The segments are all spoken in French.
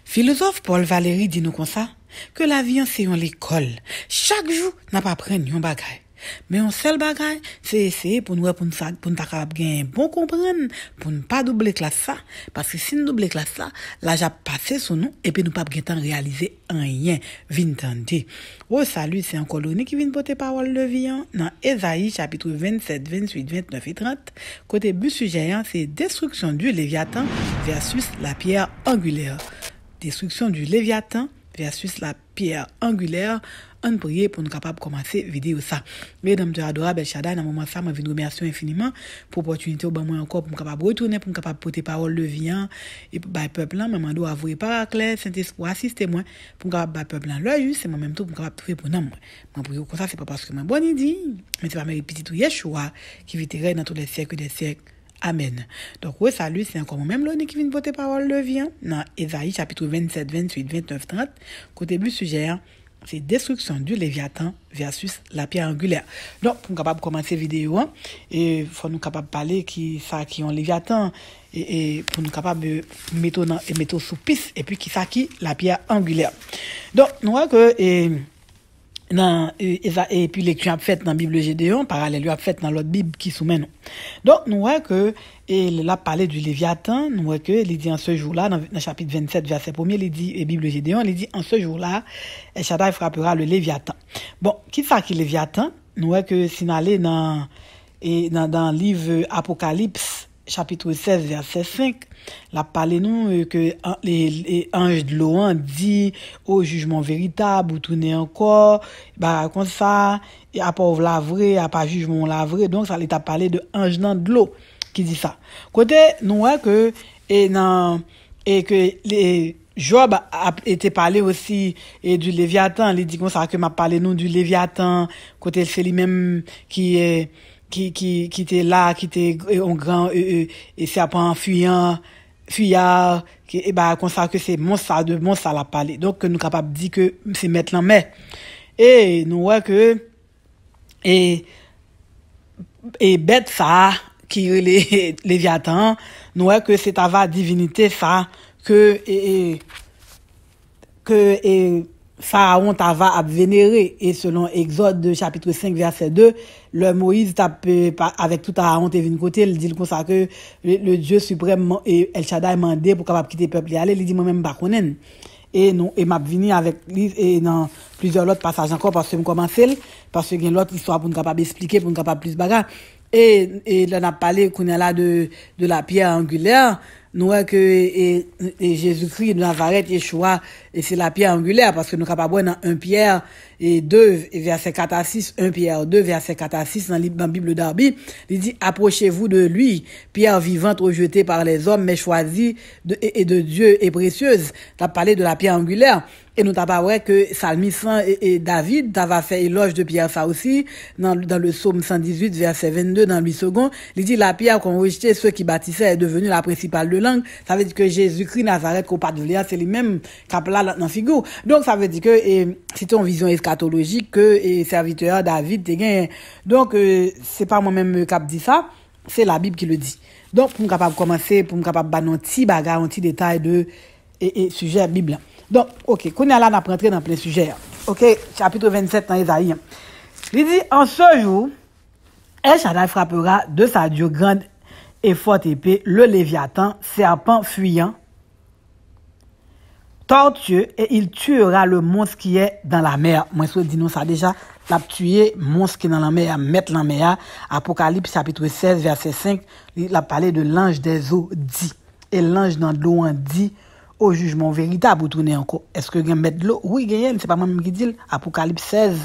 Philosophe Paul Valéry dit nous comme ça, que la vie c'est une école. Chaque jour, n'a pas apprendre un bagage. Mais un seul bagage, c'est essayer pour nous gagner bon comprendre, pour ne pas doubler classe ça. Parce que si nous doubler classe ça, là, j'ai passé sur nous, et puis nous pas temps réaliser rien, vintandi. Oh, salut, c'est un colonie qui vient porter parole de vie, dans Ésaïe, chapitre 27, 28, 29 et 30. Côté but sujet, c'est destruction du Léviathan versus la pierre angulaire. Destruction du Léviathan versus la pierre angulaire. On prie pour nous capables de commencer vidéo ça. Mesdames et adorables, Shaddai, dans moment ça, je vous remercie infiniment pour l'opportunité au moi encore pour me capable retourner pour me capable porter parole de vie et pour le peuple là, mais dois avouer pas clair Saint-Esprit assister moi pour capable peuple là là juste c'est moi même tout pour capable trouver pour nous. Moi prie comme ça c'est pas parce que moi bonne idée, mais c'est pas mes petits Yeshua qui vivrait dans tous les siècles des siècles. Amen. Donc, oui, salut, c'est encore moi-même l'on qui vient porter parole de vie dans Ésaïe chapitre 27, 28, 29, 30. Côté but sujet, c'est destruction du Léviathan versus la pierre angulaire. Donc, pour nous capable commencer la vidéo, et faut nous capable parler qui ça qui ont Léviathan et pour nous capable mettre sous piste et puis qui ça qui la pierre angulaire. Donc, nous voyons que et puis lecture a fait dans la Bible Gédéon, parallèle a fait dans l'autre Bible qui soumet nous. Donc nous voyons que il a parlé du Léviathan, nous voyons que il dit en ce jour-là dans chapitre 27 verset 1er, il dit et Bible Gédéon, il dit en ce jour-là El Shaddai frappera le Léviathan. Bon, qui ça qui Léviathan? Nous voyons que si on allait dans le livre Apocalypse chapitre 16 verset 5, la parlé nous que les anges de l'eau dit au jugement véritable ou tourner encore bah comme ça et à pas la vrai à pas jugement la vrai, donc ça l'état parlé de ange dans de l'eau qui dit ça côté nous que et que les Job a été parlé aussi et du Léviathan, il dit comme ça que m'a parlé nous du Léviathan côté c'est lui-même qui était là, qui était un grand et serpent fuyard qui et bah comme ça que c'est monstre la parler. Donc nous capable dire que c'est mettre la mer. Et nous voit que et bête ça qui les Léviathan, nous voit que c'est ta divinité ça que Pharaon t'ava à vénérer et selon Exode chapitre 5 verset 2 le Moïse avec tout à honte et vinn côté il dit comme ça que le Dieu suprême et El Shaddai mandé pour capable quitter peuple aller il dit moi même pas connaître et nous et m'a vini avec et dans plusieurs autres passages encore parce que me commencer parce que il y a l'autre histoire pour nous capable expliquer pour nous capable plus bagarre et là on a parlé qu'on est là de la pierre angulaire nous voyons que et Jésus-Christ de Nazareth Yeshua et c'est la pierre angulaire parce que nous capable voir dans 1 Pierre et 2 verset 4 à 6 1 Pierre 2 verset 4 à 6 dans la Bible d'Arbi il dit approchez-vous de lui pierre vivante rejetée par les hommes mais choisie de Dieu et précieuse. T'as parlé de la pierre angulaire et nous t'as pas vrai que Salmiste et David t'avait fait éloge de pierre ça aussi dans le psaume 118 verset 22 dans 8 secondes il dit la pierre qu'on rejetait ceux qui bâtissaient est devenue la principale de langue. Ça veut dire que Jésus-Christ Nazareth qu'on pas de c'est lui-même qui là dans figure. Donc ça veut dire que c'est une vision eschatologique que serviteur David te gagne. Donc c'est pas moi-même qui dit ça, c'est la Bible qui le dit. Donc pour me capable commencer pour me capable ba un petit bagage un petit détail de sujet Bible. Donc OK, qu'on est là n'a rentrer dans plein sujet. OK, chapitre 27 dans Ésaïe. Il dit en ce jour El Shaddai frappera de sa Dieu grande et forte épée le Léviathan, serpent fuyant, tortueux, et il tuera le monstre qui est dans la mer. Moi, je dis nous ça déjà, l'a tué monstre qui est dans la mer, mettre la mer. Apocalypse chapitre 16 verset 5, il a parlé de l'ange des eaux dit. Et l'ange dans l'eau dit au jugement véritable ou tourner encore. Est-ce que gagne mettre de l'eau? Oui, gagne, c'est pas moi-même qui dit. Apocalypse 16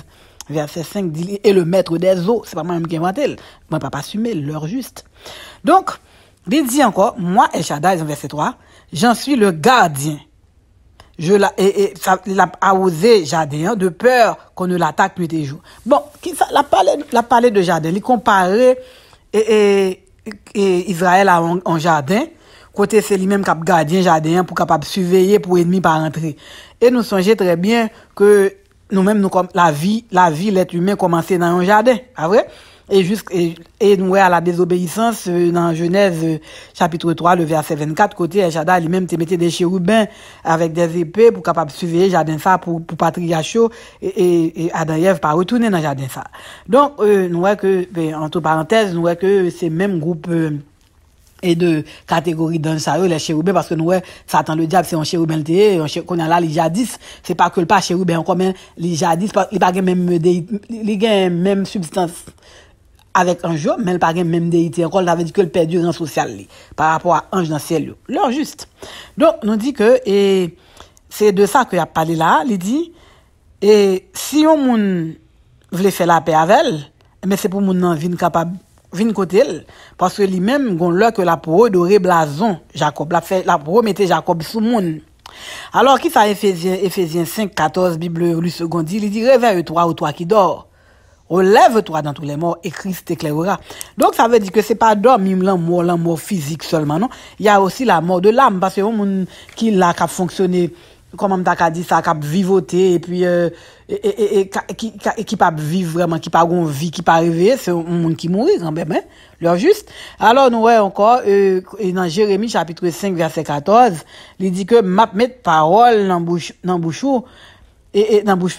verset 5 dit et le maître des eaux, c'est pas moi-même qui invente. Moi pas assumer l'heure juste. Donc, il dit encore, moi El Shaddai dans verset 3, j'en suis le gardien. Il a arrosé jardin de peur qu'on ne l'attaque nuit et jour. Bon, la parlé de jardin, il comparait Israël à un jardin, côté c'est lui-même qui a gardien jardin pour capable surveiller pour ennemi pas rentrer. Et nous songeons très bien que nous-mêmes, nous, comme la vie, l'être humain commençait dans un jardin, pas vrai? Et nous, à la désobéissance, dans Genèse, chapitre 3, le verset 24, côté, El Shaddai lui-même te mettait des chérubins avec des épées pour capable surveiller le jardin ça, pour patriarche, et Adam et Ève pas retourner dans le jardin ça. Donc, nous voyons que, entre parenthèses, nous voyons que c'est même groupe, et de catégorie dans ça, les chérubins, parce que nous, Satan le diable, c'est un chérubin le théé, qu'on a là, les jadis, c'est pas que le pas chérubin, encore même, les jadis, il pas même substance avec un jour, mais il pas même déité. Encore, ça veut dire que le perdu rang social, par rapport à ange dans le ciel, leur juste. Donc, nous dit que, et c'est de ça qu'il a parlé là, il dit, et si on moun voulait faire la paix avec elle, mais c'est pour moun nan vin capable vin côté elle parce que lui-même gon là que la pour doré blason Jacob la pour mettre Jacob sous monde. Alors qui ça Éphésiens 5:14 Bible lu second dit il dit réveille-toi ou toi qui dors, relève-toi dans tous les morts et Christ t'éclairera. Donc ça veut dire que c'est pas dormir la mort physique seulement, non, il y a aussi la mort de l'âme, parce que monde qui là qui fonctionner comment m'ta dit ça, qui vivoter et puis qui pas vivre vraiment, qui pas gon vie, qui pas réveiller, c'est un monde qui mourir quand même, hein, leur juste. Alors nous ouais encore dans Jérémie chapitre 5 verset 14, il dit que m'a mettre parole dans bouche et dans bouche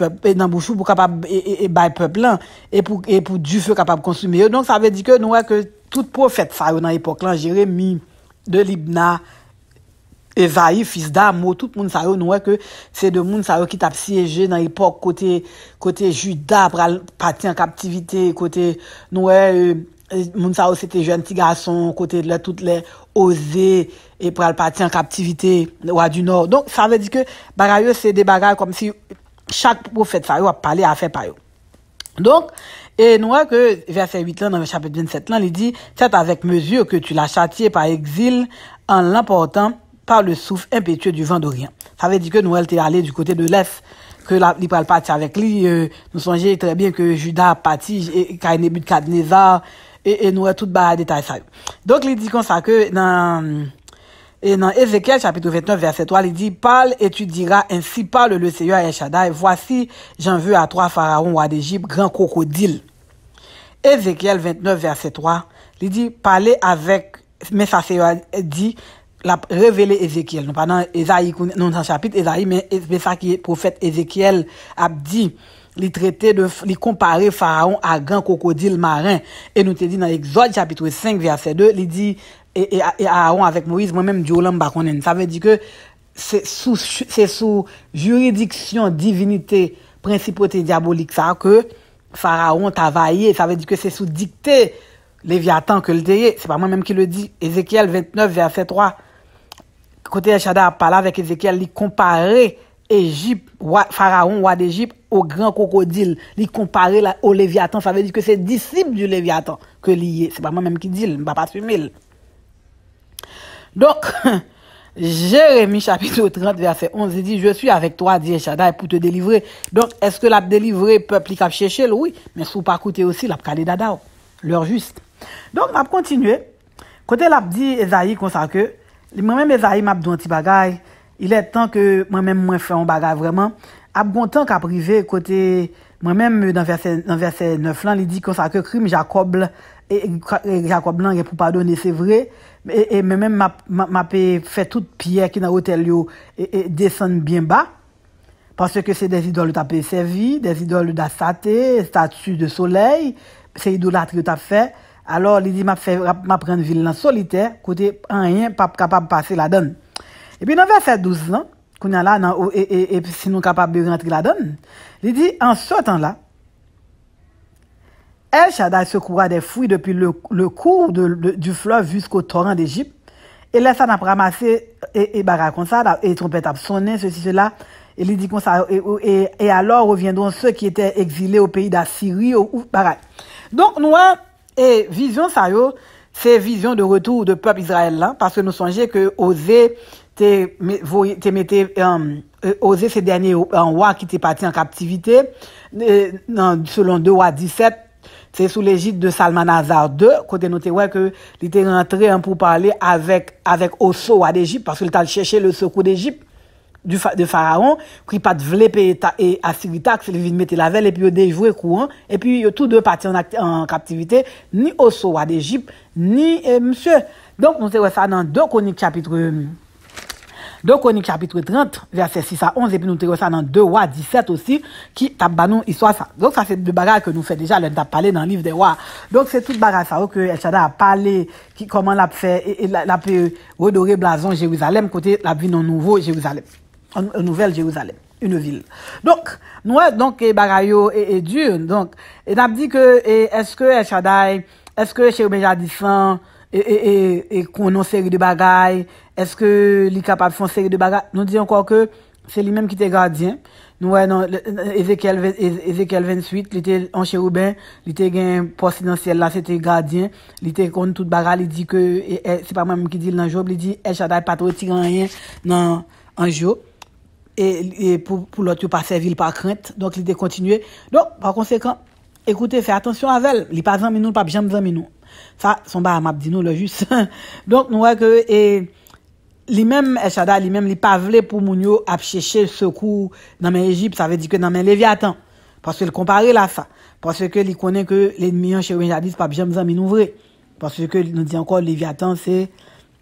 pour capable et bail peuple là et pour du feu capable consommer. Donc ça veut dire que nous ouais que tout prophète ça dans l'époque là, Jérémie de Libna, Esaïe, fils d'Amo, tout le monde savait nous que c'est de monde ça qui t'a siégé dans l'époque côté Juda pour partir en captivité, côté nous monde ça c'était jeune petit garçon côté de toutes les osé et pour partir en captivité roi du nord. Donc ça veut dire que bagaille c'est des bagages comme si chaque prophète ça a parlé à faire par eux. Donc et nous voyons que verset 8 là dans le chapitre 27 là il dit c'est avec mesure que tu l'as châtié par exil en l'emportant par le souffle impétueux du vent d'Orient. Ça veut dire que nous, elle était allé du côté de l'Est, que il parle parti avec lui, nous songeons très bien que Judas a parti, et Nebukadnezar, et nous, tout bas détail ça. Donc, il dit comme ça que dans Ézéchiel, chapitre 29, verset 3, il dit, parle et tu diras, ainsi parle le Seigneur El Shaddai, voici, j'en veux à toi, Pharaon, roi d'Égypte, grand crocodile. Ézéchiel 29, verset 3, il dit, parlez avec, mais ça Seigneur dit, la révélé Ézéchiel, non pas dans Esaïe, non dans chapitre Esaïe, mais ça qui est prophète Ézéchiel a dit, il traitait il comparer Pharaon à grand crocodile marin. Et nous te dit dans Exode chapitre 5 verset 2, il dit, et Aaron avec Moïse, moi-même, Diolam bakonnen. Ça veut dire que c'est sous juridiction, divinité, principauté diabolique, ça, que Pharaon t'a vaillé. Ça veut dire que c'est sous dictée Léviathan que le déyé. C'est pas moi-même qui le dit. Ézéchiel 29 verset 3. Côté El Shaddai a parlé avec Ézéchiel, il comparait Égypte, Pharaon, roi d'Égypte, au grand crocodile. Il comparait au Léviathan. Ça veut dire que c'est disciple du Léviathan que lié. C'est pas moi-même qui dit, je ne vais pas suivre. Donc, Jérémie chapitre 30 verset 11, il dit, je suis avec toi, dit El Shaddai, pour te délivrer. Donc, est-ce que l'a délivré peuple qui a cherché? Oui, mais sous pas coûter aussi, l'a calé d'Adao. L'heure juste. Donc, on va continuer. Côté l'a dit Esaïe comme ça que, moi-même Esaïe m'a dit un petit bagay, il est temps que moi-même moi fais un bagay vraiment. A bon temps qu'a privé côté moi-même dans verset 9 là, il dit comme ça que crime Jacob et Jacob blanc pour pardonner, c'est vrai, et même m'a fait toute pierre qui dans hôtel yo et descendre bien bas parce que c'est des idoles t'as servi, des idoles d'Assaté, statues de soleil, c'est idolâtrie t'as fait. Alors il dit m'a prendre ville dans solitaire côté rien pas capable passer la donne. Et puis dans verset 12 là, qu'on a là et si nous capable de rentrer la donne, il dit en ce temps-là El Shaddai secoura des fruits depuis le cours du fleuve jusqu'au torrent d'Égypte. Et là, ça n'a pas ramassé, et bagarre comme ça, et trompette a sonné, ceci, cela. Et il dit comme ça, et alors reviendront ceux qui étaient exilés au pays d'Assyrie, ou bagarre. Donc, nous, et vision, ça, c'est vision de retour de peuple Israël, là, parce que nous songeons que Osée, Osée ces derniers rois qui étaient partis en captivité, selon 2 rois 17, c'est sous l'égide de Salmanazar II, côté noté ouais que il était rentré pour parler avec Osso roi d'Égypte parce qu'il t'a cherché le secours d'Égypte de Pharaon, qui pas de vle payer et Assyrie taxe, il vient mettre la velle et puis il déjoué courant et puis tous deux partis en captivité ni au roi d'Égypte ni monsieur. Donc nous avons ça dans 2 Chroniques chapitre 30 verset 6 à 11 et puis nous avons ça dans 2 Rois 17 aussi qui t'a banou histoire ça. Donc ça c'est deux bagages que nous fait déjà là t'a parlé dans le livre des rois. Donc c'est toute bagage ça que El Shaddai a parlé qui comment l'a fait et l'a peut redorer blason Jérusalem côté la vie non nouveau Jérusalem. Une nouvelle Jérusalem, une ville. Donc nous donc bagayo et dur donc et n'a dit que est-ce que El Shaddai est-ce que Cheikh Benjadissan et qu'on a une série de bagailles, est-ce que il est capable de faire une série de bagailles? Nous disons encore que c'est lui-même qui était gardien. Nous non Ézéchiel 28, il était en chérubin, il était gain présidentiel là, c'était gardien, il était contre toute bagaille, il dit que c'est pas moi-même qui dit dans Job, il dit El Shaddai pas retirer rien dans en Job. Et pour l'autre pas servir par crainte, donc il était continué. Donc par conséquent, écoutez, faites attention avec elle, il pas 20 minutes, pas jamais 20 minutes. Ça son ba m'a dit nous le juste. Donc nous voyons que et lui-même El Shaddai lui-même il pas vle pour moun yo a chercher secours dans l'Égypte, ça veut dire que dans Léviathan parce que le comparer là ça parce que il connaît que l'ennemi chez jadis pas jamais zami nous vrai parce que nous dit encore Léviathan c'est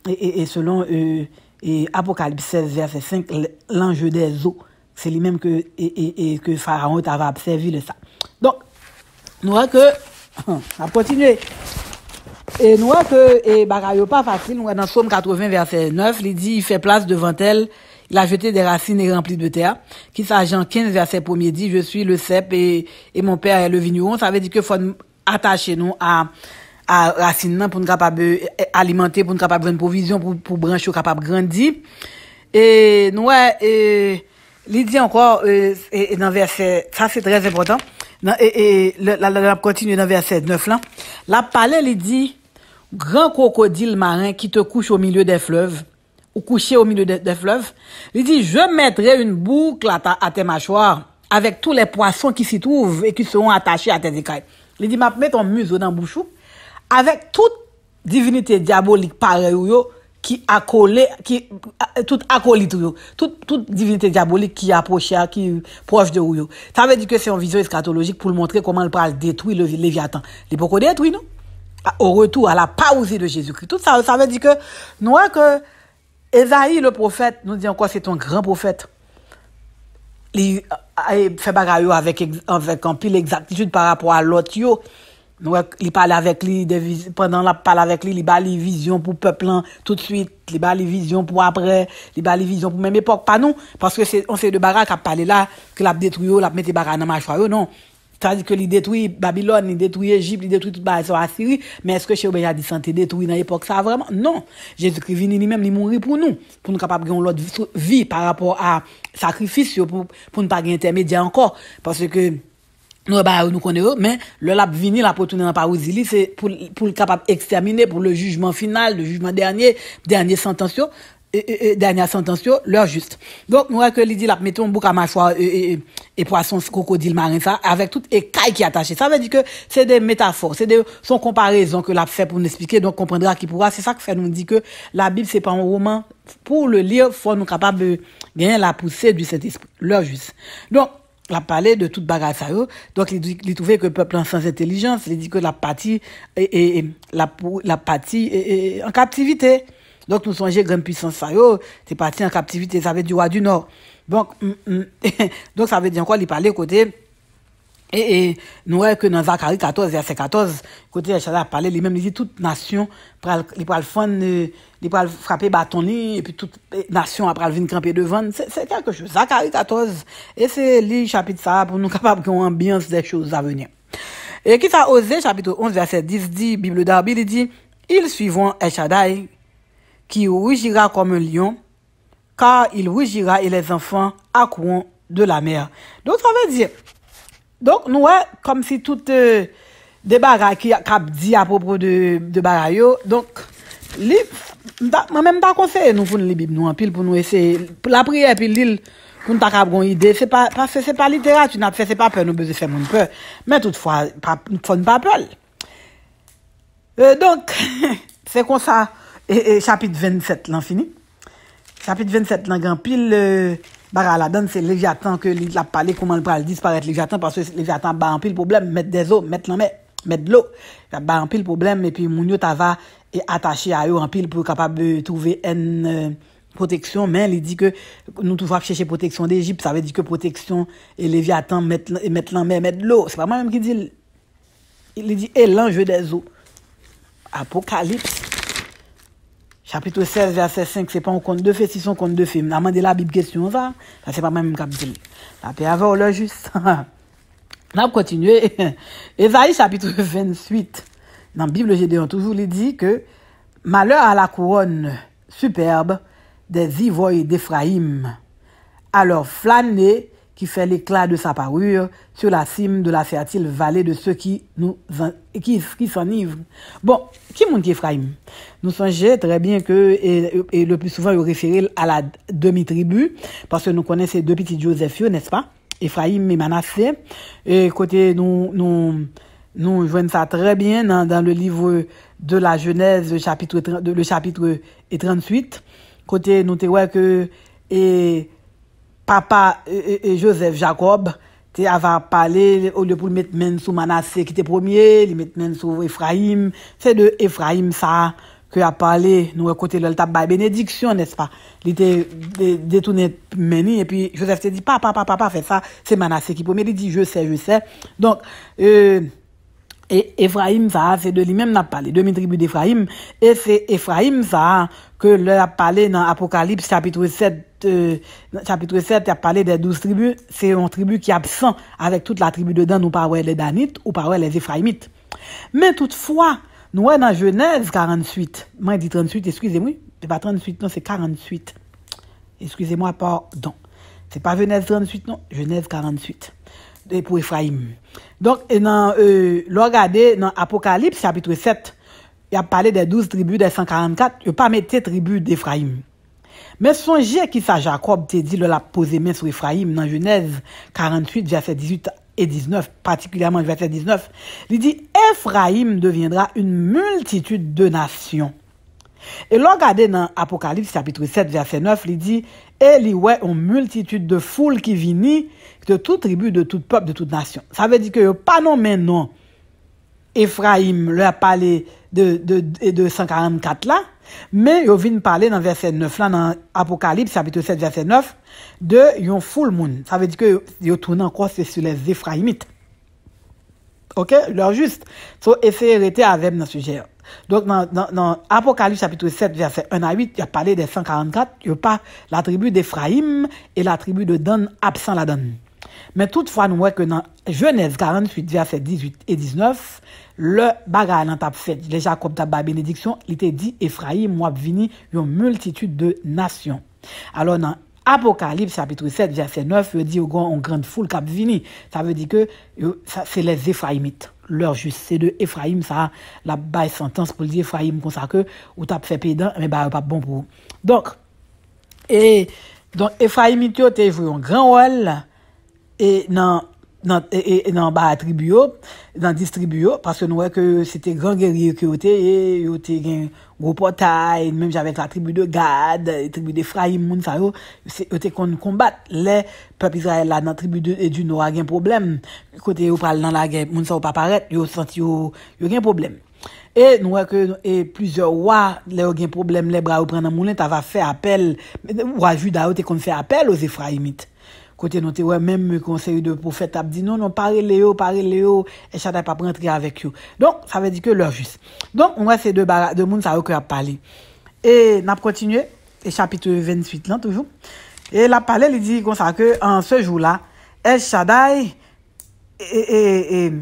et selon et Apocalypse 16 verset 5 l'enjeu des eaux, c'est lui-même que que Pharaon avait observé de ça. Donc nous voyons que on va continuer. Et nous voyons que bagaille pas facile, nous dans Psaume 80 verset 9, il dit il fait place devant elle, il a jeté des racines et rempli de terre. Qui ça Jean 15 verset 1er dit je suis le cep et mon père est le vigneron, ça veut dire que faut attacher nous à racines pour nous capable alimenter, pour nous capable une provision pour branche capable grandir. Et nous il dit encore et dans verset ça c'est très important. La continue dans verset 9 là. La parole il dit grand crocodile marin qui te couche au milieu des fleuves ou couché au milieu des fleuves, il dit je mettrai une boucle à tes mâchoires avec tous les poissons qui s'y trouvent et qui seront attachés à tes écailles. Il dit m'a mettre ton museau dans bouchou avec toute divinité diabolique pareil qui accolé qui toute acolyte toute divinité diabolique qui approche qui proche de ou. Ça veut dire que c'est une vision eschatologique pour montrer comment il peut détruire le Léviathan. Il peut détruire non au retour à la parousie de Jésus-Christ. Tout ça veut dire que nous que Ésaïe le prophète nous dit encore c'est un grand prophète. Il fait bagaille avec un pile exactitude par rapport à l'autre yo. Nous il parle avec lui pendant la parle avec lui, il ba li vision pour peuple tout de suite, il ba li vision pour après, il ba li vision pour même époque pas nous parce que c'est on sait de bagaille qui a parlé là que l'a détruit l'a mettre bagaille dans mâchoire non. C'est-à-dire que il détruit Babylone, il détruit Égypte, il détruit toute bagaille sur Assyrie, mais est-ce que Cheikh Benjadissan santé détruit dans l'époque ça vraiment? Non. Jésus-Christ vient lui-même il mourir pour nous capable gagner l'autre vie par rapport à sacrifice pour ne pas gagner intermédiaire encore parce que nous connaissons, mais le lab vini la pour tourner dans parousie, c'est pour le capable exterminer pour le jugement final, le jugement dernière sentence, dernière sentence, l'heure juste. Donc, nous, que il dit, la mettons bouc à mâchoire, et poisson, crocodile marin, ça, avec toute écaille qui est attachée. Ça veut dire que c'est des métaphores, son comparaison que l'a fait pour nous expliquer, donc comprendra qui pourra. C'est ça que fait nous dit que la Bible, c'est pas un roman. Pour le lire, faut nous capable de gagner la poussée du Saint-Esprit. L'heure juste. Donc, la parler de toute bagarre ça yo. Donc il trouvait que le peuple sans intelligence, il dit que la partie la partie en captivité. Donc nous songeons grande puissance ça yo, c'est parti en captivité, ça veut dire roi du nord. Donc donc ça veut dire quoi il parlait côté et nous voyons que dans Zacharie 14 verset 14 côté Shaddai parler lui-même il dit toute nation il va le frapper bâton et puis toute nation après venir camper devant c'est quelque chose. Zacharie 14 et c'est le chapitre ça pour nous capable qu'on ambiance des choses à venir. Et qui ça Osée chapitre 11 verset 10 dit Bible d'Arby il dit ils suivront El Shaddai qui rugira comme un lion car il rugira et les enfants accourront de la mer. Donc ça veut dire donc nous comme si tout des bagages qui a dit à propos de bagages donc moi même pas conseiller nous pour les Bible nous en pile pour nous essayer pour la prière puis l'île pour nous ta une idée c'est pas parce que c'est pas littérature n'a fait c'est pas peur nous besoin faire mon peur mais toutefois faut pas peur donc c'est comme ça et chapitre 27 l'en fini chapitre 27, là, grand pile, la c'est Léviathan que il a parlé comment il va disparaître Léviathan parce que Léviathan a un pile problème, mettre des eaux, mettre de l'eau. Il a un pile problème et puis Mounio Tava est attaché à eux en pile pour capable de trouver une protection, mais il dit que nous toujours chercher protection d'Égypte, ça veut dire que protection et Léviathan mettre la mer, mettre de l'eau. C'est pas moi-même qui dit, il dit, et l'enjeu des eaux. Apocalypse, chapitre 16, verset 5, c'est pas un conte de fées, si son conte de fées. On a demandé la Bible question, ça c'est pas même qui dit. La paix avant le juste. On a continué. Ésaïe, chapitre 28. Dans la Bible Gédéon, toujours, il dit que malheur à la couronne superbe des ivoires d'Éphraïm, alors flâner qui fait l'éclat de sa parure sur la cime de la fertile vallée de ceux qui s'enivrent. Bon, qui est Éphraïm? Nous songeons très bien que, et le plus souvent, il référé à la demi-tribu, parce que nous connaissons ces deux petits Joseph, n'est-ce pas? Éphraïm et Manassé. Et côté, nous joignons ça très bien dans le livre de la Genèse, le chapitre 38. Côté, nous te voyons que, papa et Joseph Jacob te avait parlé au lieu pour le mettre main sous Manassé qui était premier, il mettre main sous Ephraim, c'est de Ephraim ça que a parlé nous côté le tabac bénédiction n'est-ce pas, il était détourné meni et puis Joseph te dit papa fait ça, c'est Manassé qui premier, il dit je sais donc et Ephraim, ça, c'est de lui-même n'a parlé, demi-tribu d'Ephraim, et c'est Ephraim, ça, que l'on a parlé dans Apocalypse, chapitre 7, il a parlé des 12 tribus, c'est une tribu qui est absent avec toute la tribu dedans, nous parlons les Danites, ou parlons les Ephraimites. Mais toutefois, nous, dans Genèse 48, moi, je dis 38, excusez-moi, c'est pas 38, non, c'est 48. Excusez-moi, pardon. C'est pas Genèse 38, non, Genèse 48. Pour Ephraim. Donc, regardez dans Apocalypse, chapitre 7, il a parlé des 12 tribus des 144, il n'a pas mis tribus d'Ephraim. Mais songez qui ça Jacob te dit, il a posé main sur Ephraim dans Genèse 48, verset 18 et 19, particulièrement verset 19. Il dit, Ephraim deviendra une multitude de nations. Et regardez dans Apocalypse chapitre 7 verset 9, il dit et il y a une multitude de foules qui viennent de toute tribu, de tout peuple, de toute nation. Ça veut dire que pas non maintenant Ephraim leur a parlé de 144 là, mais ils viennent parler dans verset 9 là dans Apocalypse chapitre 7 verset 9 de yon foule moun. Ça veut dire que ils tournent encore sur les Ephraimites. OK, leur juste. So essayer d'arrêter avec dans ce sujet. Donc, dans Apocalypse chapitre 7, verset 1 à 8, il y a parlé des 144, il n'y a pas la tribu d'Ephraïm et la tribu de Dan absent la Dan. Mais toutefois, nous voyons que dans Genèse 48, verset 18 et 19, le bagage n'a pas fait, les Jacob t'a bénédiction, il était dit, Ephraïm, moi, vini, une multitude de nations. Alors, dans Apocalypse chapitre 7, verset 9, il dit, il y a une grande foule qui a vini. Ça veut dire que c'est les Ephraimites. Leur juste, c'est de Ephraim, ça, la baille sentence pour dire Ephraim comme ça que, ou t'as fait pédant, mais bah, pas bon pour vous. Donc, Ephraim, tu as joué un grand rôle, et dans tribu, dans distribu, parce que nous voyons que c'était grand guerrier qui était, et un gros portail, même avec la tribu de Gad, la tribu d'Ephraim, moun sa yo, était qu'on combattre les peuples Israël là, dans la tribu du Nord, il y a un problème. Côté ou parle dans la guerre, moun sa ou pas paraître, yo senti yo un problème. Et nous voyons que plusieurs rois, les ont un problème, les bras ou prennent un moulin, t'as fait appel, roi Juda ou t'es qu'on fait appel aux Ephraimites. Côté nous te ouais même le conseil de prophète a dit non parlez Léo et ça n'a pas rentrer avec eux. Donc ça veut dire que leur juste. Donc on voit ces deux monde ça que a parlé. Et n'a continué et chapitre 28 là toujours. Et la parlé il dit comme ça que en ce jour-là El Shaddai et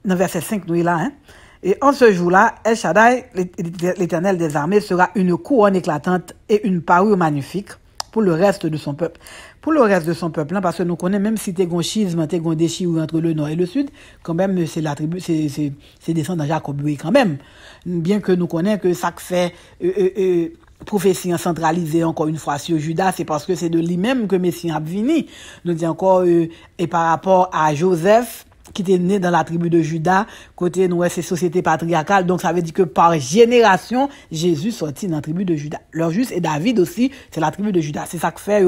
dans verset 5 nous est là hein. Et en ce jour-là, El Shaddai, l'Éternel des armées, sera une couronne éclatante et une parure magnifique pour le reste de son peuple. Pour le reste de son peuple, parce que nous connaissons, même si t'es gon schisme, t'es gon déchirure entre le nord et le sud, quand même, c'est la tribu, c'est descendant Jacob, oui, quand même. Bien que nous connaissons que ça fait, prophétie centralisée encore une fois sur Judas, c'est parce que c'est de lui-même que Messie a venu. Nous dit encore, et par rapport à Joseph, qui était né dans la tribu de Juda, côté nous c'est société patriarcale, donc ça veut dire que par génération, Jésus sorti dans la tribu de Juda. Leur juste et David aussi, c'est la tribu de Juda. C'est ça que fait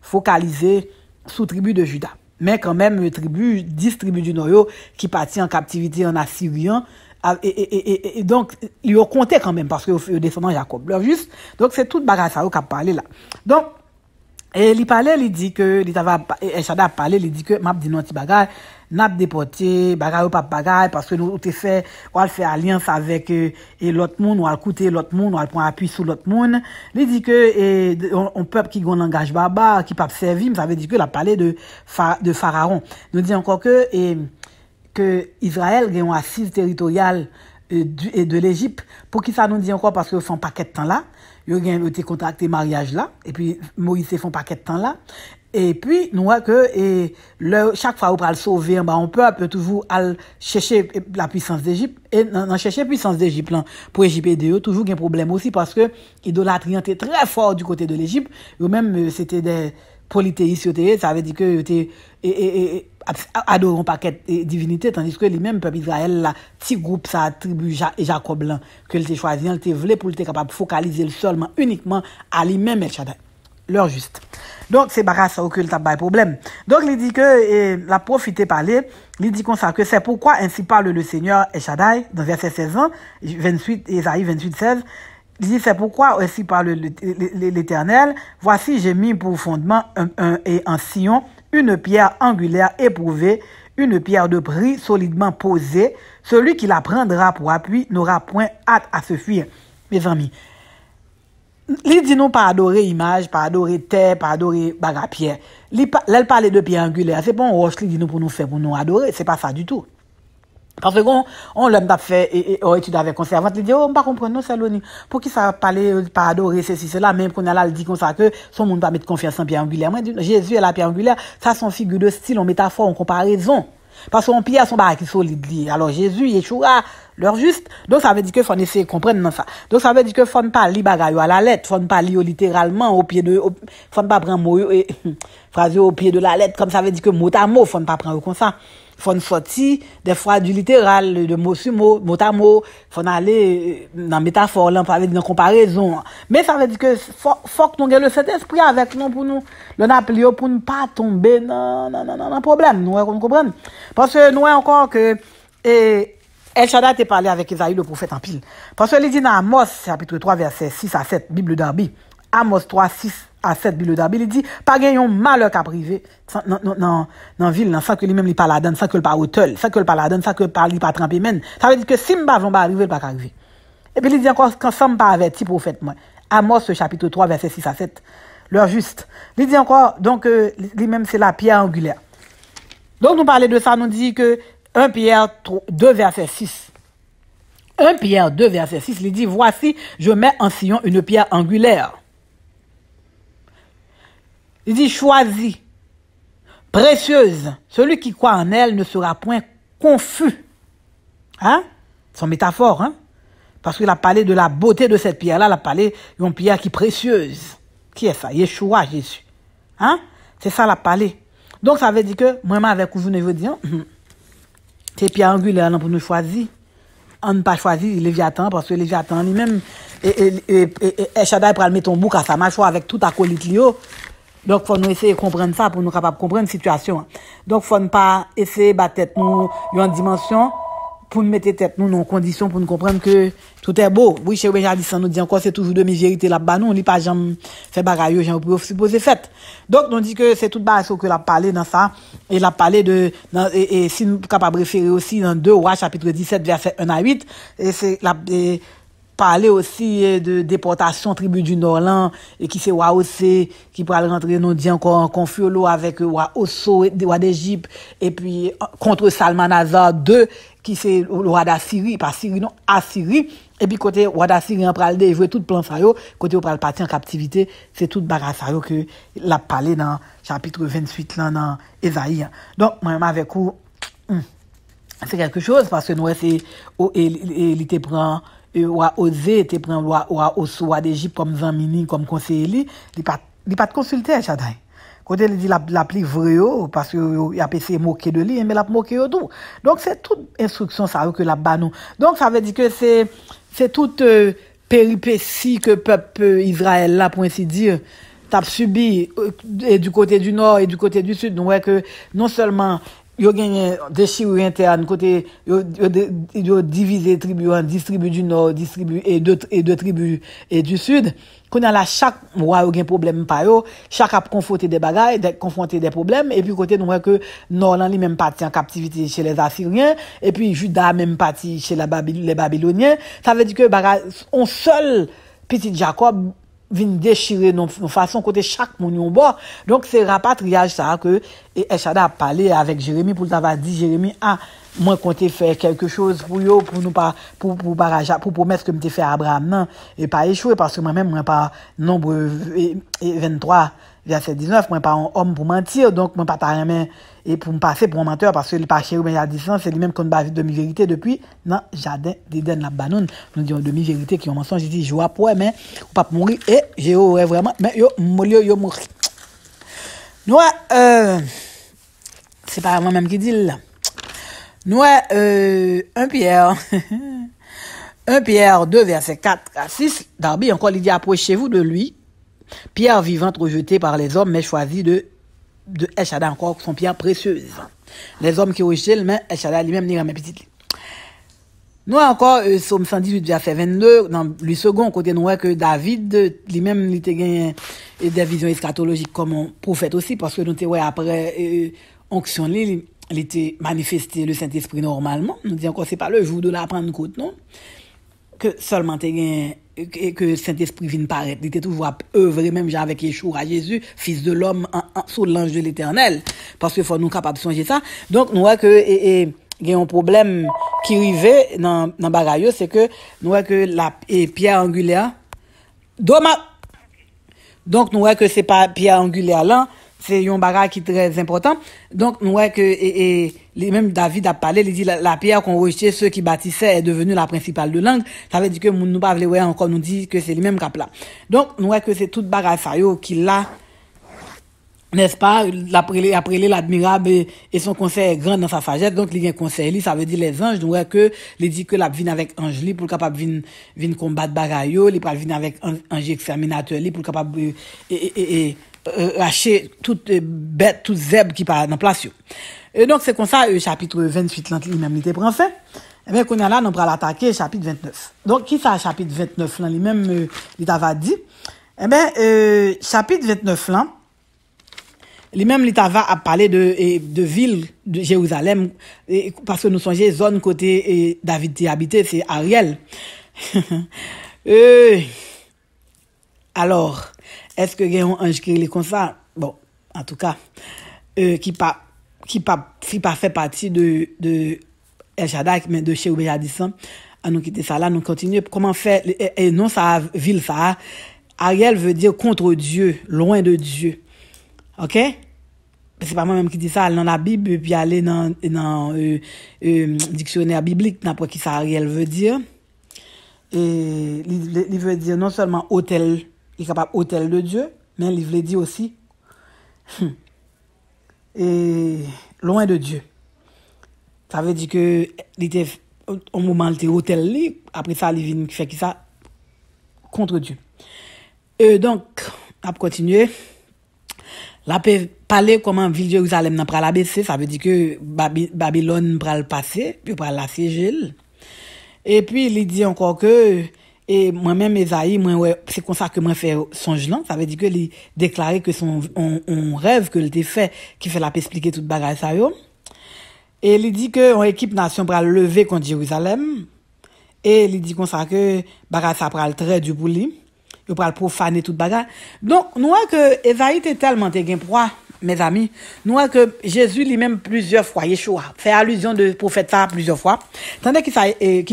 focaliser sous tribu de Juda. Mais quand même 10 tribus du Nord qui partit en captivité en Assyrien, et donc ils ont compté quand même parce que ils descendant Jacob. Leur juste, donc c'est toute bagarre ça qu'a parlé là. Donc et il parlait, il dit que El Shaddai a parlé, il dit que m'a dit non petit bagage, n'a déporté bagage ou pas bagage parce que nous on va faire alliance avec l'autre monde, on va écouter l'autre monde, on va prendre appui sur l'autre monde. Il dit que on peuple qui gon langage barbare, qui pas servir, ça veut dire que la parlé de Pharaon. Nous dit encore que Israël a une assise territoriale de l'Égypte. Pour qui ça nous dit encore parce que font paquet de temps là. Yo gen été contracté mariage là et puis Moïse font paquet de temps là et puis nous voit que chaque fois où pour le sauver on peut toujours aller chercher la puissance d'Égypte et dans chercher puissance d'Égypte là pour Égypte aider toujours un problème aussi parce que idolâtrie était très fort du côté de l'Égypte ou même c'était des polythéistes ça veut dire que était adorent un paquet de divinités tandis que les mêmes peuple Israël là petit groupe ça tribu Jacob là que il choisi il voulait pour être capable focaliser seulement uniquement à lui-même El Shaddai leur juste donc c'est barrage ça que t'a pas problème donc il dit que la profité parler il dit comme ça que c'est pourquoi ainsi parle le Seigneur El Shaddai dans verset 16 28 Isaïe 28:16 il dit c'est pourquoi ainsi parle l'Éternel voici j'ai mis pour fondement un Sion une pierre angulaire éprouvée, une pierre de prix solidement posée. Celui qui la prendra pour appui n'aura point hâte à se fuir. Mes amis, il dit non pas adorer image, pas adorer terre, pas adorer bagarre pierre. Il parle de pierre angulaire. C'est pas un roche qui dit nous pour nous faire, pour nous adorer. C'est pas ça du tout. Parce que on l'a fait étude avec conservante, il dit on pas comprendre non c'est l'oni. Pour qui ça parler pas adorer ceci cela même qu'on a là il dit comme ça que son monde pas mettre confiance en pierre angulaire. Moi Jésus est la pierre angulaire, ça son figure de style, en métaphore, en comparaison. Parce qu'on pierre son barre qui solide li. Alors Jésus Yeshua leur juste. Donc ça veut dire que faut essayer de comprendre dans ça. Donc ça veut dire que faut ne pas lire bagaille à la lettre, faut ne pas lire littéralement faut ne pas prendre mot phrase au pied de la lettre comme ça veut dire que mot à mot faut ne pas prendre comme ça. Faut ne sortir des fois du littéral de mot sur mot à mot faut aller dans métaphore là pour dans comparaison mais ça veut dire que faut que nous ayons cet esprit avec nous pour nous le appeler pour ne pas tomber non problème nous on comprend parce que nous encore que El Shaddai t'a parlé avec Isaïe le prophète en pile parce que il dit dans Amos chapitre 3 verset 6 à 7 Bible d'Arbi Amos 3 6 à 7 Bible d'Arbi il dit pas gagnon malheur qu'a privé dans ville sans que lui-même il pas la donne sans que le pas hôtel sans que le pas la donne sans que pas il pas tremper même ça veut dire que si m'ba vont pas arriver pas arriver et puis il dit encore quand ça pas averti prophète moi Amos chapitre 3 verset 6 à 7 leur juste il dit encore donc lui-même c'est la pierre angulaire donc nous parler de ça nous dit que 1 Pierre 2 verset 6 1 Pierre 2 verset 6 il dit voici je mets en Sion une pierre angulaire. Il dit choisis, précieuse, celui qui croit en elle ne sera point confus. Hein? C'est une métaphore, hein? Parce qu'il a parlé de la beauté de cette pierre-là, il a parlé d'une pierre qui est précieuse. Qui est ça? Yeshua, Jésus. Hein? C'est ça, il a parlé. Donc, ça veut dire que, moi-même, avec vous, je veux dire, c'est pierre angulaire pour nous choisir. On n'a pas choisi Léviathan, parce que Léviathan, lui-même, et Shaddai pour mettre ton bouc à sa mâchoire avec tout acolyte Lio. Donc, faut nous essayer de comprendre ça pour nous capables de comprendre la situation. Donc, faut ne pas essayer de battre tête nous en dimension pour nous mettre tête nous dans conditions pour nous comprendre que tout est beau. Oui, chez Benjadissan nous dit encore c'est toujours de mes vérités là-bas nous, on lit pas jamais fait bagaille, j'en peux supposer fait. Donc, on dit que c'est tout bas que l'a parlé dans ça et l'a parlé de et si nous capable référer aussi dans 2 Rois chapitre 17 verset 1 à 8 et c'est la parler aussi de déportation tribu du Nord et qui c'est roi Ossé qui pourra rentrer nous dit encore en conflit avec roi Osso roi d'Égypte et puis contre Salmanazar II qui c'est le roi d'Assyrie pas Syrie non Assyrie et puis côté roi d'Assyrie en pral déjouer tout plan ça yo côté pral partir en captivité c'est toute bagarre ça yo que l'a parlé dans chapitre 28 là dans Ésaïe donc moi avec vous c'est quelque chose parce que nous c'est il était prend roi Osé te prend roi Osso roi d'Égypte comme zamini comme conseiller il pas consulter Shaddai Côté il dit la pli vrai parce que il a essayé moquer de lui mais la moquer tout. Donc c'est toute instruction ça que la ba nous. Donc ça veut dire que c'est toute péripétie que peuple Israël là pour ainsi dire t'a subi et du côté du nord et du côté du sud. Donc ouais que non seulement yo gagné déchirure interne côté yo divisé tribu en 10 tribus du nord, 10 tribus et deux tribus et du sud. Qu'on a là chaque roi yo gen problème pa yo, chaque a confronté des bagailles, confronté des problèmes et puis côté nous que nord là lui même parti en captivité chez les Assyriens et puis Juda même parti chez les Babyloniens. Ça veut dire que bagay on seul petit Jacob vient déchirer nos façon côté chaque moun yon bord. Donc c'est rapatriage ça que Eshada a parlé avec Jérémie pour t'avoir dit Jérémie moi compter faire quelque chose pour yo pour nous pas pour promettre que me fait à Abraham non et pas échouer parce que moi-même moi pas nombre 23 verset 19 moi pas un homme pour mentir donc moi pas ta main et pour me passer pour un menteur parce que il pas chéri mais il a dit ça c'est lui-même qu'on ba demi-vérité depuis non jardin d'Éden la banane nous disons demi-vérité qui ont mensonge dit joie pour mais ou pas mourir et j'ai vraiment mais yo mourir nous c'est pas moi même qui dit là nous 1 Pierre 1 Pierre 2 verset 4 à 6 Darby encore il dit approchez-vous de lui pierre vivante rejetée par les hommes mais choisie de El Shaddai encore son pierre précieuse. Les hommes qui rejettent mais El Shaddai lui-même n'est pas petit. Nous encore Somme 118 verset 22 dans le second côté nous que David lui-même il était gagné des visions eschatologiques comme un prophète aussi parce que nous était après onction il était manifesté le Saint-Esprit normalement. Nous dit encore c'est pas le jour de la Pentecôte non que seulement que Saint-Esprit vienne paraître. Il était toujours œuvrer même avec Yeshua, Jésus, fils de l'homme, sous l'ange de l'éternel. Parce qu'il faut nous capables de songer ça. Donc, nous voyons que, il y a un problème qui arrivait dans bagaille, c'est que, nous voyons que la pierre angulaire, donc, nous voyons que c'est pas pierre angulaire là, c'est un bagage qui est très important. Donc, nous voyons que, même David a parlé, il dit la pierre qu'on rejetait, ceux qui bâtissaient est devenue la principale de langue. Ça veut dire que nous pas voulons encore nous dit que c'est le même cap là. Donc, nous voyons que c'est toute bagage ça yo qui là, n'est-ce pas, après l'admirable et son conseil est grand dans sa sagesse. Donc, il y a un conseil, ça veut dire les anges, nous voyons que, il dit que la vine avec ange li pour capable vin combattre bagage yo, il pas venir avec ange exterminateur li pour capable racher toute bête, toute zèbre qui part dans place yo. Et donc c'est comme ça chapitre 28 là lui-même il prend fin. Et bien qu'on a là on va l'attaquer chapitre 29. Donc qui ça chapitre 29 là lui-même il t'ava dit. Eh bien chapitre 29 là lui-même il t'ava à parler de ville de Jérusalem parce que nous songeons zone côté David y habité c'est Ariel. Alors est-ce que il y a un ange qui est comme ça? Bon, en tout cas, qui pas fait partie de El Shaddai, mais de chez Oubejadissan. À nous quitter ça là, nous continuons. Comment faire, et non ça, ville ça, Ariel veut dire contre Dieu, loin de Dieu. Ok? C'est pas moi-même qui dis ça, dans la Bible, puis aller dans dictionnaire biblique, n'importe qui ça Ariel veut dire. Et il veut dire non seulement hôtel, il est capable hôtel de Dieu, mais il veut dire aussi et loin de Dieu. Ça veut dire que il était au moment il était hôtel li, après ça il vient faire qui ça contre Dieu. Et donc on va continuer. La peut parler comment ville Jérusalem n'a pas la baisser, ça veut dire que Babylone va le passer, puis va la siéger. Et puis il dit encore que et moi-même Esaïe moi c'est comme ça que moi fait songe là ça veut dire que il déclarer que son on rêve que il était fait qui fait la expliquer toute bagarre ça yo et il dit que on équipe nation pour lever contre Jérusalem et il dit comme ça que bagarre ça pral très dur pour lui il pral profaner toute bagarre donc nous voyons que Esaïe était tellement gain proie mes amis, nous voyons que Jésus lui-même plusieurs fois, Yeshua, fait allusion de prophète ça plusieurs fois. Tandis qu'il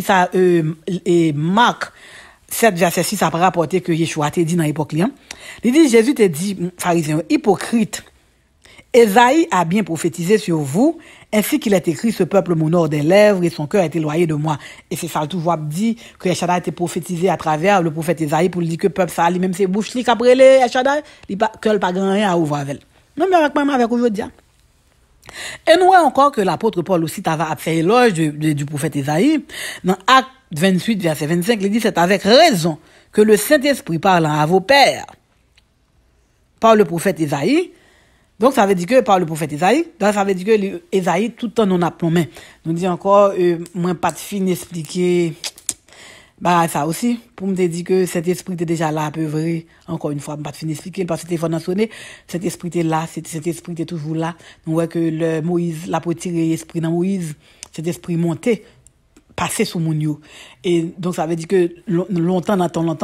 ça Marc 7 verset 6 a rapporté que Yeshua t'a dit dans l'époque là. Il dit Jésus t'a dit pharisien hypocrite. Esaïe a bien prophétisé sur vous, ainsi qu'il est écrit ce peuple m'honore des lèvres et son cœur est éloigné de moi. Et c'est ça tout voix dit que Eshada a été prophétisé à travers le prophète Esaïe pour lui dire que peuple ça lui-même c'est bouche li qu'après les Eshada, il pas que pas grand rien à ouvrir avec. Même avec aujourd'hui. Et nous voyons encore que l'apôtre Paul aussi a fait éloge du prophète Isaïe. Dans Acte 28, verset 25, il dit, c'est avec raison que le Saint-Esprit parlant à vos pères par le prophète Isaïe. Donc ça veut dire que par le prophète Isaïe, donc ça veut dire que Isaïe tout le temps nous a plombé. Nous dit encore, moi pas de fin expliquer. Bah, ça aussi, pour me dire que cet esprit était déjà là à peu vrai. Encore une fois, je ne vais pas finir d'expliquer parce que c'était téléphone sonné. Cet esprit était là, cet esprit était toujours là. Nous voyons que le Moïse, la pour tirer l'esprit dans Moïse, cet esprit monté, passé sous mon yo. Et donc, ça veut dire que longtemps,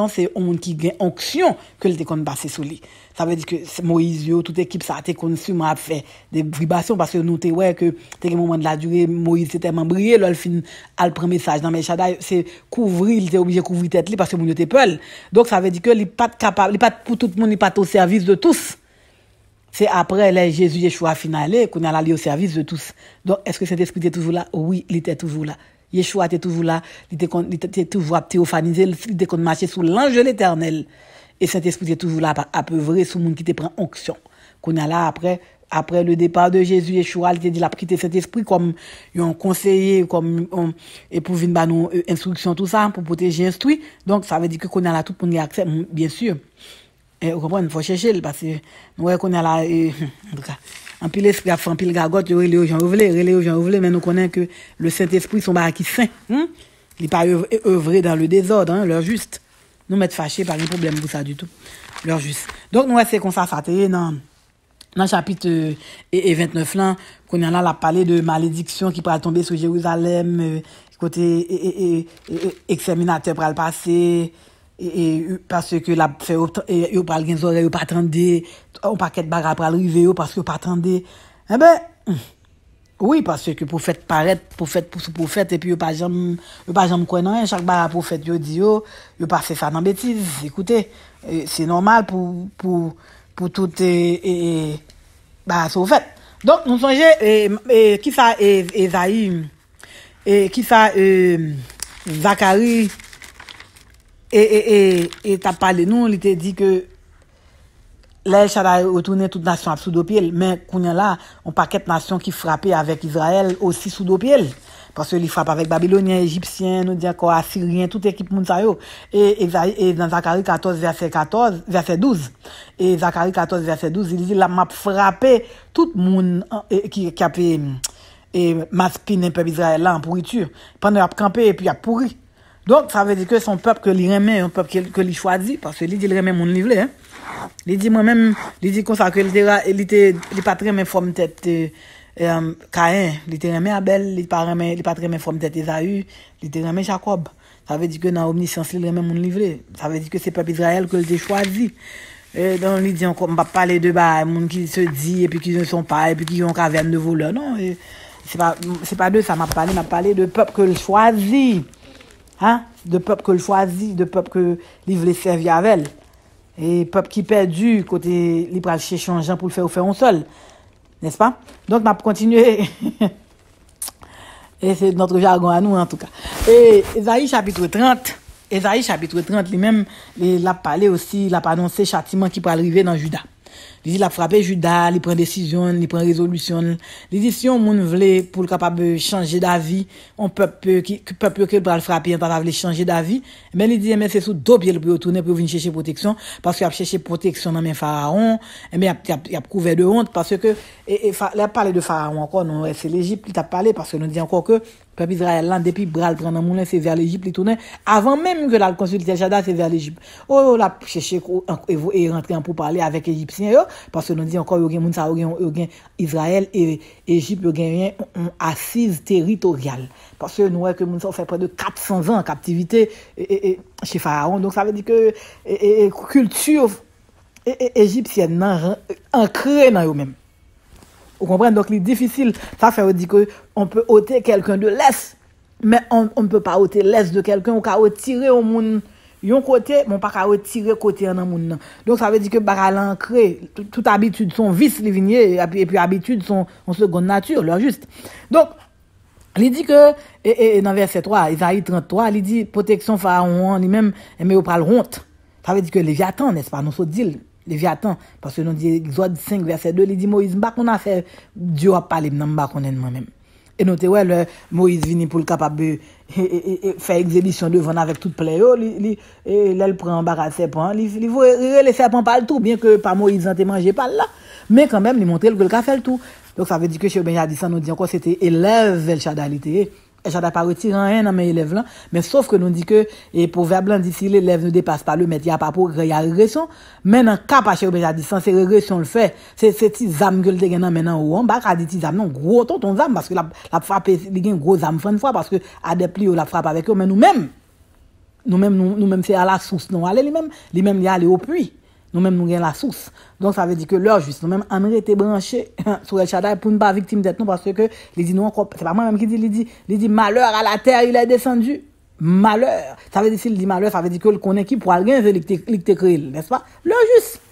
c'est un monde qui gagne onction que le déconne passé sous lui. Ça veut dire que Moïse, yo, toute équipe, ça a été conçu, m'a fait des vibrations parce que nous, t'es ouais, que, t'es un moment de la durée, Moïse, c'était tellement brillé, là, le fin, à le premier message dans mes Shaddai, c'est couvrir, il était obligé de couvrir tête, parce que mon était peur. Donc, ça veut dire que, il n'est pas capable, il n'est pas pour tout le monde, il n'est pas au service de tous. C'est après, là, Jésus, Yeshua finalé, qu'on a allé au service de tous. Donc, est-ce que cet esprit était toujours là? Oui, il était toujours là. Yeshua était toujours là, il était toujours théophanisé, il était marché sous l'ange de l'éternel. Et cet esprit était toujours là, à peu vrai, sous le monde qui te prend onction. Qu'on a là, après le départ de Jésus, Yeshua, il te dit, il a quitté cet esprit comme un conseiller, et pour venir nous instruction, tout ça, pour protéger, instruire. Donc, ça veut dire que qu'on a là, tout le monde a accès, bien sûr. Et vous comprenez, il faut chercher, parce que nous voyons qu'on a là, en tout cas, en pile esprit, en pile gargote, relais aux gens ouvrés, mais nous connaissons que le Saint-Esprit, son baraki saint, il n'est pas œuvré dans le désordre, leur juste. Nous mettre fâchés, pas de problème pour ça du tout. Leur juste. Donc, nous, c'est comme ça, dans le chapitre 29 là, qu'on a là, la parlé de malédiction qui pourra tomber sur Jérusalem, côté exterminateur pour le passer, parce que la fait, il parle des oreilles, il pas attendre, on paquet de bagarre pour arriver, parce que pas attendre. Eh ben, oui, parce que prophète paraît, prophète, et puis il pas jamais quoi non, chaque bagarre prophète, il dit, il pas fait ça dans bêtise. Écoutez, c'est normal pour tout, bah, c'est au fait. Donc, nous songez, qui ça, Esaïe, qui ça, Zacharie, et t'as parlé, nous, il t'a dit que, là, Shaddai retourné toute nation sous dos pied, mais qu'on y a là, on paquet de nations qui frappaient avec Israël aussi sous dos pied. Parce qu'ils frappent avec Babyloniens, Égyptiens, nous dit encore Assyriens, toute équipe Mounsayo. Et dans Zacharie 14, verset 12. Et Zacharie 14, verset 12, il dit, la m'a frappé tout le monde qui a fait, maspine un peuple Israël là en pourriture. Pendant qu'il a campé et puis il a pourri. Donc, ça veut dire que son peuple que l'il remet, un peuple que l'il choisit, parce que l'il dit, il remet mon livre, hein. Il dit moi-même, il dit comme ça que il pas très même forme tête Caïn, il était remet Abel, il pas très même forme tête Esaü, il était remet Jacob. Ça veut dire que dans omniscience il remet mon livre. Ça veut dire que c'est peuple Israël que il a choisi. Et donc il dit encore on va parler de monde qui se dit et puis qui ne sont pas et puis qui ont caverne de voleurs. Non, c'est pas de ça m'a parlé de peuple que il choisit. Hein? De peuple que il choisit, de peuple que il veut servir avec. Et peuple qui perdu côté il pral chercher un gens pour le faire un seul, n'est-ce pas? Donc on va continuer et c'est notre jargon à nous en tout cas. Et Ésaïe chapitre 30 lui-même il a parlé aussi, il a annoncé châtiment qui peut arriver dans Juda. Il dit il a frappé Juda, il prend décision, il prend résolution. Il dit si on moun vle pour le capable de changer d'avis, on peuple qui va le frapper, on pas changer d'avis, mais il dit mais c'est sous deux pieds pour retourner pour venir chercher protection parce qu'il a cherché protection dans mes pharaons, mais il a couvert de honte parce que il a parlé de pharaon encore non, c'est l'Égypte il t'a parlé parce que nous dit encore que peuple Israël là depuis bral prend dans moulin c'est vers l'Égypte il tournait avant même que la consulter Shaddai c'est vers l'Égypte. Oh la chercher et rentrer pour parler avec égyptiens parce que nous dit encore il y a moun ça Israël et Égypte il y a une assise territoriale parce que nous que moun ça fait près de 400 ans en captivité chez pharaon donc ça veut dire que culture égyptienne ancrée dans eux mêmes. Vous comprenez? Donc, c'est difficile. Ça fait dire que on peut ôter quelqu'un de l'Est, mais on ne peut pas ôter l'Est de quelqu'un. On peut retirer au monde yon côté, mais on peut pas retirer côté en monde. Donc, ça veut dire que bah l'ancré, toute habitude sont vice les vignes et puis habitude sont en seconde nature, leur juste. Donc, il dit que dans verset 3, Isaïe 33, il dit protection pharaon lui-même mais on parle honte. Ça veut dire que Léviathan, n'est-ce pas, nous so dit Léviathan. Parce que nous dit Exode 5, verset 2, il dit Moïse, m'ba qu'on a fait, Dieu a parlé, m'ba qu'on est moi-même. Et nous ouais, le Moïse vini pour le capable de faire exhibition devant avec toute plaie. Il prend barre serpent, il voit les serpents pas le tout, bien que pas Moïse n'a mangé pas là. Mais quand même, il montre que le fait le tout. Donc ça veut dire que chez Ben Yadissan nous dit encore c'était élève El Shaddai. El Shaddai pas retiré rien dans mes élèves là, mais sauf que nous dit que et proverbe là dit si l'élève ne dépasse pas le maître, il y a pas pour il y a régression. Mais dans cas pas chez Ben Yadissan, c'est régression le fait. C'est petits âmes que le te gagne maintenant ou on pas dit petits âmes non gros ton âme parce que la frappe il gagne gros âme fin fois parce que adepte la frappe avec eux mais nous-mêmes c'est à la source non aller lui-même il y aller au puits. Nous-mêmes, nous gagnons la source. Donc, ça veut dire que l'heure juste, nous-mêmes, on été branchés sur El Shaddai pour ne pas victime d'être nous, parce que, il dit, non, c'est pas moi-même qui dit, il dit, malheur à la terre, il est descendu. Malheur. Ça veut dire, s'il dit malheur, ça veut dire que le connaît qui pour rien, il te crée, n'est-ce pas? L'heure juste.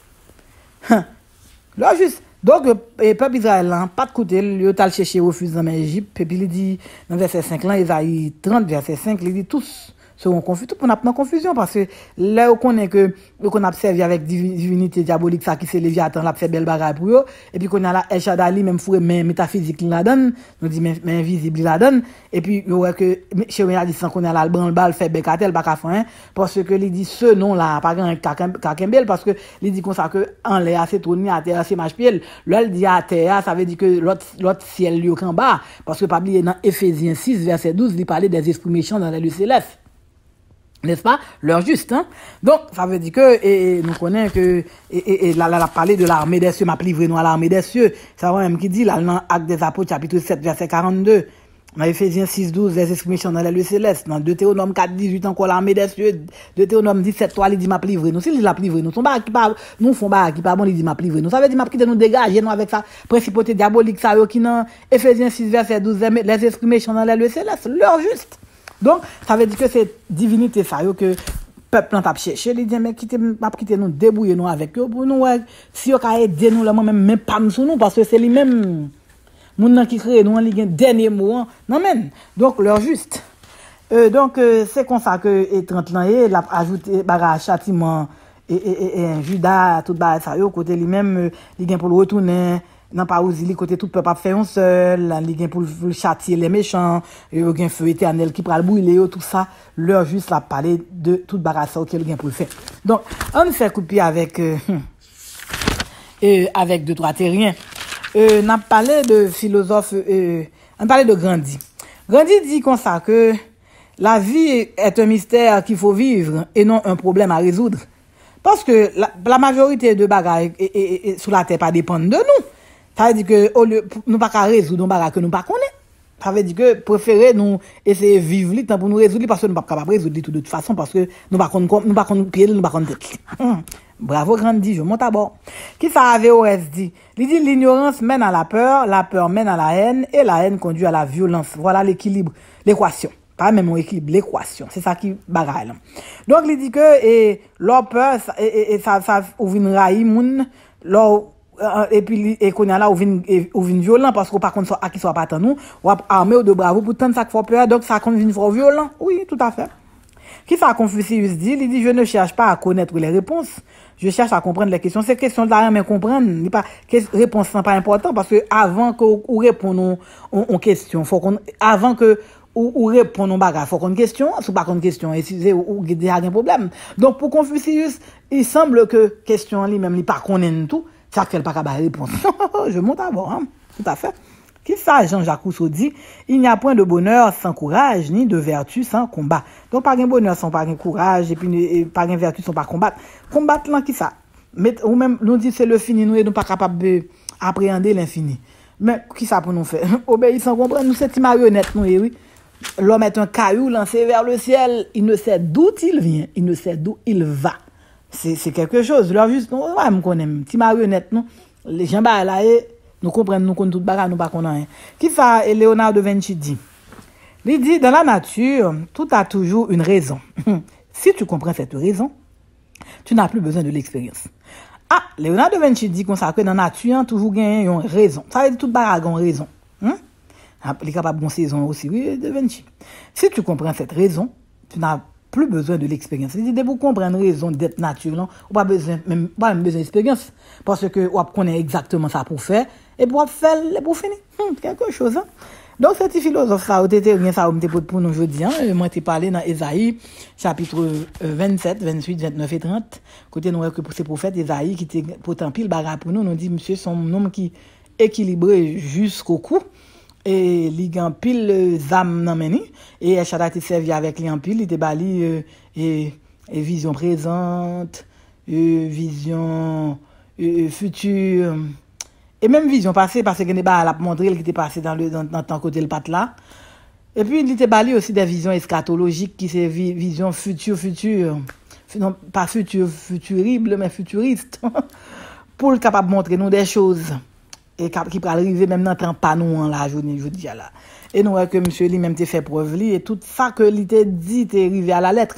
L'heure juste. Donc, le peuple Israël, pas de côté, il a cherché refuge dans l'Égypte, et puis il dit, dans verset 5, là, Isaïe 30, verset 5, il dit, tous seront confus. Tout le monde a confusion parce que là, on connaît que, qu'on a servi avec divinité diabolique, ça qui s'est Léviathan, l'a fait belle bagaille pour eux. Et puis, qu'on a la El Shaddai, même fourré, mais métaphysique, il la donne. On dit, mais invisible, il la donne. Et puis, il y a que, chez moi, il dit, qu'on a l'alban, le bal, fait bécatel, baka fin, parce que, il dit, ce nom-là, pas grand, kakembel, parce que, il dit, comme ça, que, en l'air, c'est tourné, à terre, c'est mâche-pied. Là, il dit, à terre, ça veut dire que l'autre ciel, lui, au en bas. Parce que, pas oublier, dans Éphésiens 6, verset 12, il parlait des esprits méchants dans les lieux célestes. N'est-ce pas? L'heure juste, hein? Donc, ça veut dire que, nous connaissons que, là, a parlé de l'armée des cieux, m'a livré nous à l'armée des cieux. C'est vrai même qui dit, là, dans Actes des Apôtres, chapitre 7, verset 42. Dans Ephésiens 6, 12, les esprits méchants dans les lieux célestes. Dans Deutéronome 4, 18, encore l'armée des cieux. Deutéronome 17, 3, il dit, m'a livré nous. S'il dit, l'a livré nous. Son bar qui pas, nous font bar qui pas bon, il dit, m'a livré nous. Ça veut dire, m'a quitté nous dégager, nous, avec sa principauté diabolique, ça, qui dans Ephésiens 6, verset 12, les esprits méchants dans les lieux célestes. L'heure juste. Donc, ça veut dire que c'est divinité ça, que peuple n'a cherché, il dit, mais quittez nous, débrouillez nous avec eux, pour nous, si vous avez aidé nous, là, même pas nous, parce que c'est lui-même, moun qui crée nous, il y a un dernier mot, non, men. Donc, l'heure juste. Donc, c'est comme ça que, et 30 ans, il a ajouté, châtiment, et Judas, tout bas, ça, côté lui-même, il vient pour le retourner, non pas aussi côté tout peuple fait un seul il gain pour châtier les méchants il gain feu éternel qui pral brûler tout ça leur juste la parler de toute bagarre ça qu'il gain pour le faire donc on fait couper avec avec deux trois terriens n'a parlé de philosophe on parlait de Gandhi dit comme ça que la vie est un mystère qu'il faut vivre et non un problème à résoudre parce que la majorité de bagages sur la terre pas dépendent de nous. Ça veut dire que au lieu nous pas résoudre nos bagages que nous pas connaît. Ça veut dire que préférer nous essayer vivre le temps pour nous résoudre parce que nous pas capable résoudre tout de toute façon parce que nous pas connaître pied nous pas connaître tête. Bravo Gandhi, je monte à bord. Qui ça avait OS dit? Il dit l'ignorance mène à la peur mène à la haine et la haine conduit à la violence. Voilà l'équilibre, l'équation. Pas même un équilibre, l'équation. C'est ça qui bagaille. Donc il dit que leur peur ça ouvre une raille moun leur et puis et qu'on a là ou vinn violent parce que par contre à qui soit pas tant nous ou armé de bravo pour tant ça qui fait peur donc ça convient fort violent oui tout à fait qui ça Confucius dit il dit je ne cherche pas à connaître les réponses je cherche à comprendre les questions ces questions là mais comprendre n'est pas réponse n'est pas important parce que avant que ou répondre aux questions faut qu'on avant que ou répondre aux bagages faut qu'on question sous pas qu'on question et si ou il y a un problème donc pour Confucius il semble que question lui même il pas connaît tout ça fait pas capable réponse je monte à bord hein? Tout à fait qui ça Jean-Jacques Rousseau dit il n'y a point de bonheur sans courage ni de vertu sans combat donc pas de bonheur sans pas de courage et puis pas de vertu sans pas combattre là qui ça mais ou même nous dit c'est le fini nous sommes pas capable d'appréhender l'infini mais qui ça pour nous faire obéir sans comprendre nous c'est marionnette nous oui l'homme est un caillou lancé vers le ciel il ne sait d'où il vient il ne sait d'où il va c'est quelque chose là juste nous me connaît petit marionnette nous les gens là nous comprenons nous connaissons tout bagarre nous pas connaît qui ça Léonard de Vinci dit il dit dans la nature tout a toujours une raison si tu comprends cette raison tu n'as plus besoin de l'expérience Léonard de Vinci dit qu'on ça que dans la nature toujours gagne une raison ça veut dire toute bagarre a une raison il est capable de saison aussi oui de Vinci si tu comprends cette raison tu n'as plus besoin de l'expérience. C'est-à-dire, pour comprendre raison d'être nature, non, ou pas besoin d'expérience. Parce que, on connaît exactement ça pour faire, et pour faire, pour finir. Quelque chose, hein. Donc, cette philosophe, ça, ou t'étais rien, ça, ou m'était pour nous aujourd'hui, hein. Moi, t'ai parlé dans Ésaïe, chapitre 27, 28, 29 et 30. Côté, nous, que pour ces prophètes, Ésaïe, qui était pourtant pile bagarre pour nous, nous dit, monsieur, son homme qui équilibré jusqu'au cou, et li gan pile zam nan meni, et Echada te servi avec li en pile, il te bali et vision présente, vision future, et même vision passée, parce que ne ba la montrer qui était passé dans ton côté le pat là. Et puis il te bali aussi des visions eschatologiques qui c'est vision future, non pas futurible mais futuriste, pour le capable montrer nous des choses et qui peut arriver même dans temps pas nous en la journée je dis là. Et nous que monsieur lui même te fait preuve lui et tout ça que lui te dit t'est arrivé à la lettre.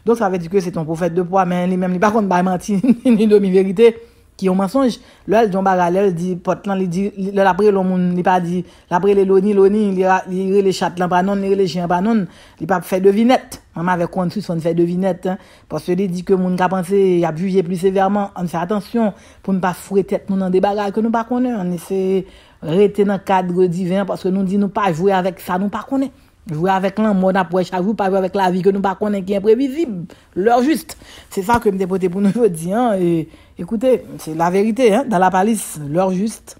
Donc ça veut dire que c'est ton prophète de poids mais lui même par contre pas mentir ni demi-vérité qui est un mensonge. Là John Bagalel dit Portland il dit l'après le monde il pas dit l'après les loni il les chat là pas non les chiens pas non il pas fait devinette. Maman avec conçu son fait devinette hein, parce que il dit que monde a pensé il a jugé plus sévèrement on fait attention pour ne pas fouer tête nous dans des bagarres que nous pas connaît on essaie rester dans cadre divin parce que nous dit nous pas jouer avec ça nous pas connaît jouer avec l'amour d'après chaque jour pas jouer avec la vie que nous pas connaît qui est imprévisible l'heure juste c'est ça que me dépoter pour nous dire hein, et écoutez c'est la vérité hein, dans la palisse l'heure juste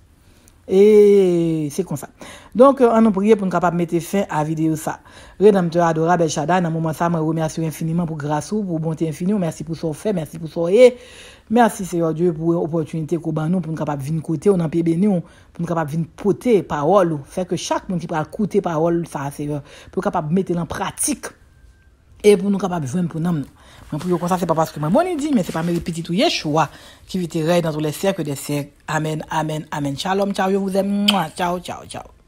et c'est comme ça. Donc, on nous prie pour nous capable mettre fin à la vidéo ça. Rédempteur adorable El Shaddai, dans moment ça, je remercie infiniment pour grâce ou pour bonté infinie. Merci pour son fait, merci pour son et merci Seigneur Dieu pour l'opportunité qu'on ba nous pour nous capable venir côté, on en paix béni pour nous capable venir porter parole, faire que chaque monde qui va écouter parole ça Seigneur, pour capable mettre en pratique et pour nous capable joindre pour nous. Mais pour comme ça c'est pas parce que moi bon dit mais c'est pas mes petits tout Yeshua qui vit dans tous les cercles des cercles. Amen, amen, amen. Shalom, ciao, je vous aime. Ciao, ciao, ciao.